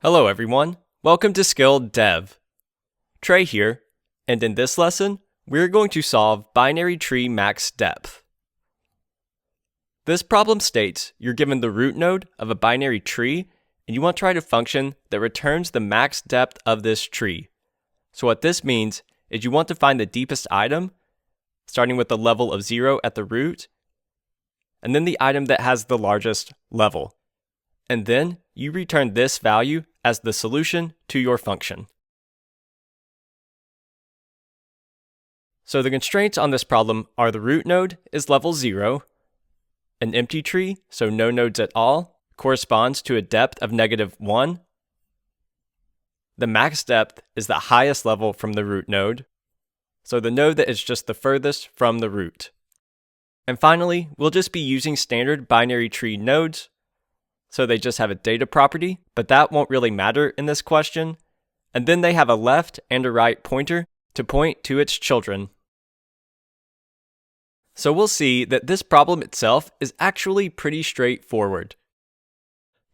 Hello everyone, welcome to Skilled Dev. Trey here, and in this lesson, we're going to solve binary tree max depth. This problem states you're given the root node of a binary tree and you want to write a function that returns the max depth of this tree. So what this means is you want to find the deepest item, starting with the level of 0 at the root, and then the item that has the largest level. And then you return this value as the solution to your function. So the constraints on this problem are the root node is level 0, an empty tree, so no nodes at all, corresponds to a depth of -1. The max depth is the highest level from the root node, so the node that is just the furthest from the root. And finally, we'll just be using standard binary tree nodes, so they just have a data property, but that won't really matter in this question. And then they have a left and a right pointer to point to its children. So we'll see that this problem itself is actually pretty straightforward.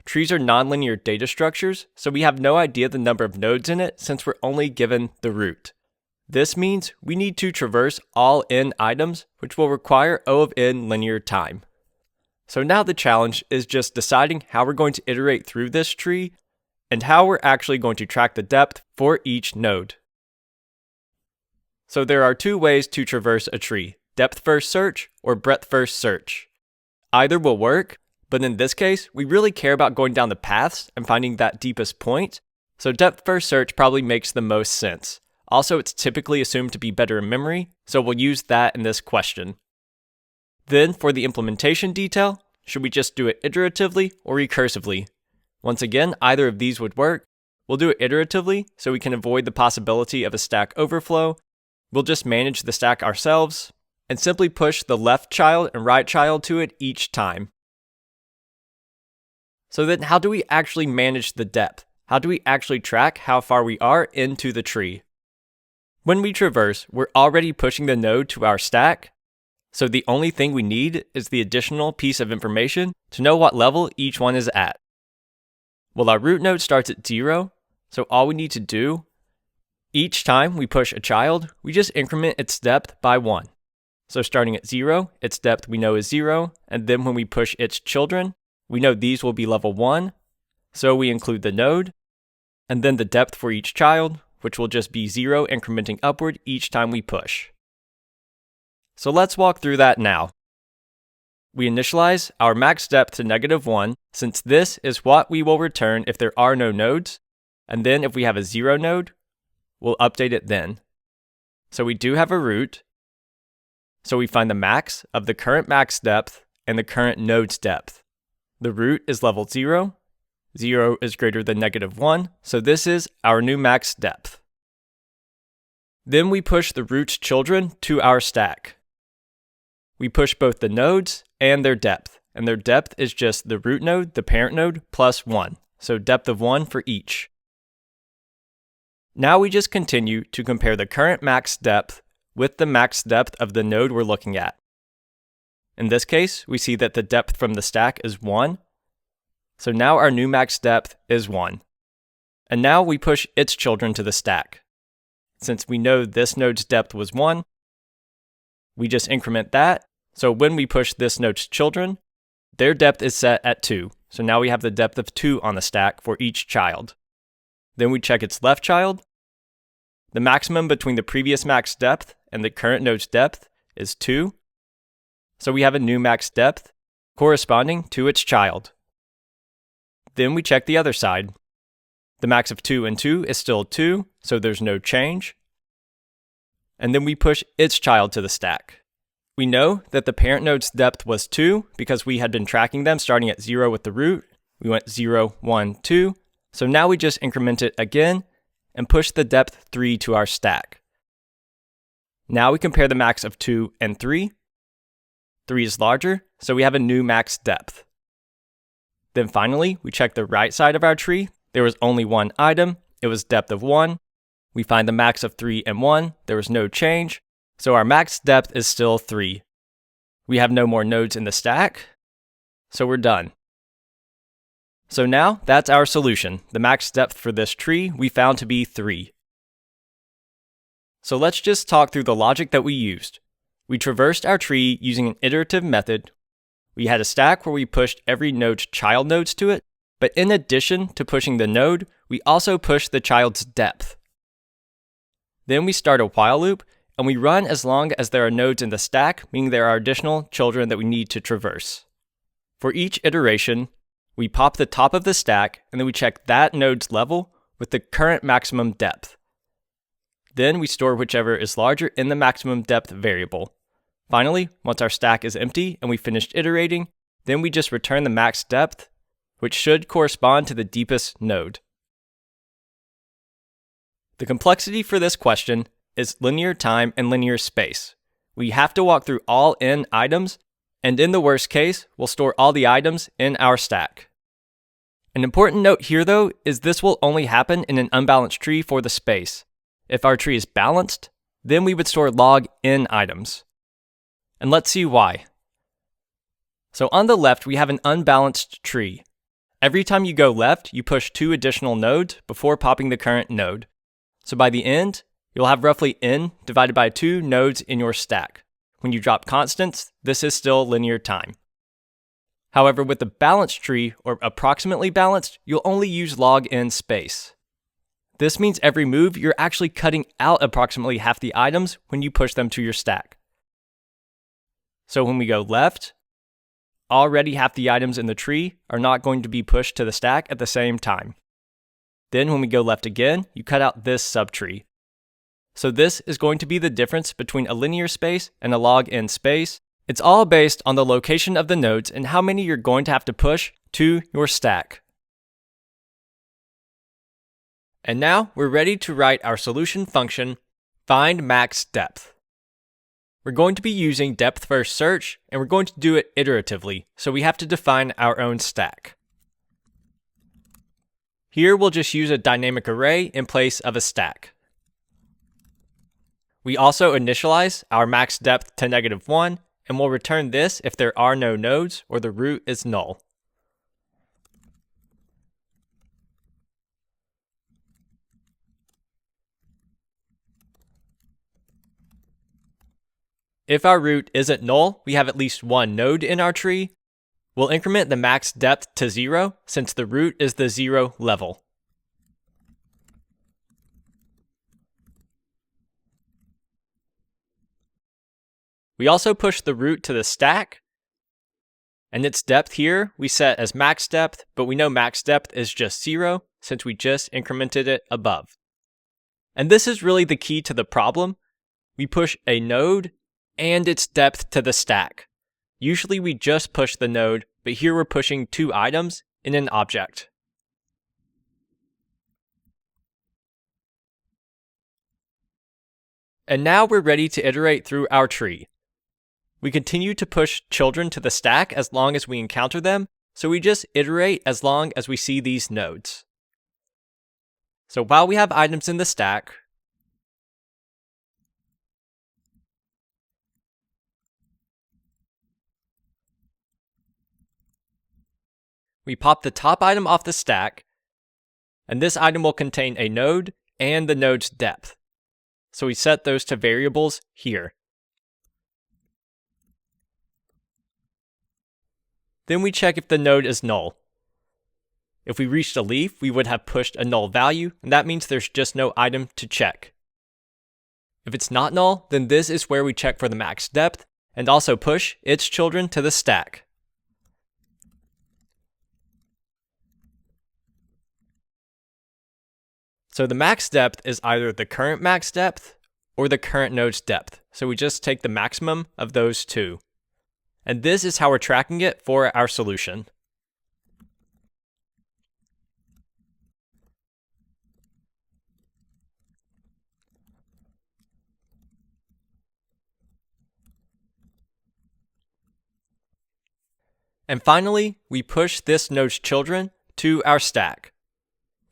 Trees are nonlinear data structures, so we have no idea the number of nodes in it since we're only given the root. This means we need to traverse all n items, which will require O of n linear time. So now the challenge is just deciding how we're going to iterate through this tree and how we're actually going to track the depth for each node. So there are two ways to traverse a tree, depth first search or breadth first search. Either will work, but in this case, we really care about going down the paths and finding that deepest point, so depth first search probably makes the most sense. Also, it's typically assumed to be better in memory, so we'll use that in this question. Then for the implementation detail, should we just do it iteratively or recursively? Once again, either of these would work. We'll do it iteratively so we can avoid the possibility of a stack overflow. We'll just manage the stack ourselves and simply push the left child and right child to it each time. So then how do we actually manage the depth? How do we actually track how far we are into the tree? When we traverse, we're already pushing the node to our stack, so the only thing we need is the additional piece of information to know what level each one is at. Well, our root node starts at 0, so all we need to do, each time we push a child, we just increment its depth by 1. So starting at 0, its depth we know is 0, and then when we push its children, we know these will be level 1, so we include the node, and then the depth for each child, which will just be 0 incrementing upward each time we push. So let's walk through that now. We initialize our max depth to -1, since this is what we will return if there are no nodes, and then if we have a 0 node, we'll update it then. So we do have a root, so we find the max of the current max depth and the current node's depth. The root is level 0, 0 is greater than -1, so this is our new max depth. Then we push the root's children to our stack. We push both the nodes and their depth is just the root node, the parent node, plus 1, so depth of 1 for each. Now we just continue to compare the current max depth with the max depth of the node we're looking at. In this case, we see that the depth from the stack is 1, so now our new max depth is 1. And now we push its children to the stack. Since we know this node's depth was 1, we just increment that. So when we push this node's children, their depth is set at 2. So now we have the depth of 2 on the stack for each child. Then we check its left child. The maximum between the previous max depth and the current node's depth is 2. So we have a new max depth corresponding to its child. Then we check the other side. The max of 2 and 2 is still 2, so there's no change. And then we push its child to the stack. We know that the parent node's depth was 2 because we had been tracking them starting at 0 with the root. We went 0, 1, 2. So now we just increment it again and push the depth 3 to our stack. Now we compare the max of 2 and 3. 3 is larger, so we have a new max depth. Then finally, we check the right side of our tree. There was only one item. It was depth of 1. We find the max of 3 and 1. There was no change. So our max depth is still 3. We have no more nodes in the stack, so we're done. So now that's our solution. The max depth for this tree we found to be 3. So let's just talk through the logic that we used. We traversed our tree using an iterative method. We had a stack where we pushed every node's child nodes to it, but in addition to pushing the node, we also pushed the child's depth. Then we start a while loop, and we run as long as there are nodes in the stack, meaning there are additional children that we need to traverse. For each iteration, we pop the top of the stack, and then we check that node's level with the current maximum depth. Then we store whichever is larger in the maximum depth variable. Finally, once our stack is empty and we finished iterating, then we just return the max depth, which should correspond to the deepest node. The complexity for this question is linear time and linear space. We have to walk through all n items, and in the worst case, we'll store all the items in our stack. An important note here though is this will only happen in an unbalanced tree for the space. If our tree is balanced, then we would store log n items. And let's see why. So on the left, we have an unbalanced tree. Every time you go left, you push 2 additional nodes before popping the current node. So by the end, you'll have roughly n divided by 2 nodes in your stack. When you drop constants, this is still linear time. However, with the balanced tree, or approximately balanced, you'll only use log n space. This means every move, you're actually cutting out approximately half the items when you push them to your stack. So when we go left, already half the items in the tree are not going to be pushed to the stack at the same time. Then when we go left again, you cut out this subtree. So this is going to be the difference between a linear space and a log n space. It's all based on the location of the nodes and how many you're going to have to push to your stack. And now we're ready to write our solution function, find max depth. We're going to be using depth first search, and we're going to do it iteratively, so we have to define our own stack. Here we'll just use a dynamic array in place of a stack. We also initialize our max depth to -1, and we'll return this if there are no nodes or the root is null. If our root isn't null, we have at least 1 node in our tree. We'll increment the max depth to 0 since the root is the 0 level. We also push the root to the stack, and its depth here we set as max depth, but we know max depth is just 0 since we just incremented it above. And this is really the key to the problem. We push a node and its depth to the stack. Usually we just push the node, but here we're pushing 2 items in an object. And now we're ready to iterate through our tree. We continue to push children to the stack as long as we encounter them, so we just iterate as long as we see these nodes. So while we have items in the stack, we pop the top item off the stack, and this item will contain a node and the node's depth. So we set those to variables here. Then we check if the node is null. If we reached a leaf, we would have pushed a null value, and that means there's just no item to check. If it's not null, then this is where we check for the max depth, and also push its children to the stack. So the max depth is either the current max depth or the current node's depth. So we just take the maximum of those 2. And this is how we're tracking it for our solution. And finally, we push this node's children to our stack.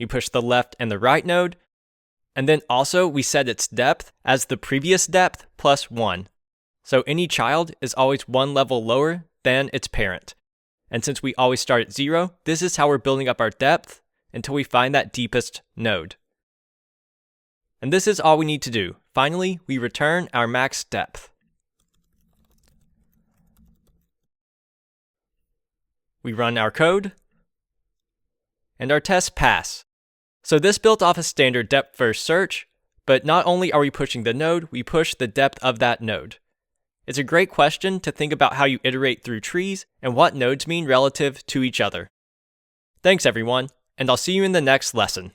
We push the left and the right node, and then also we set its depth as the previous depth plus 1. So any child is always 1 level lower than its parent. And since we always start at 0, this is how we're building up our depth until we find that deepest node. And this is all we need to do. Finally, we return our max depth. We run our code, and our tests pass. So this built off a standard depth-first search, but not only are we pushing the node, we push the depth of that node. It's a great question to think about how you iterate through trees and what nodes mean relative to each other. Thanks everyone, and I'll see you in the next lesson.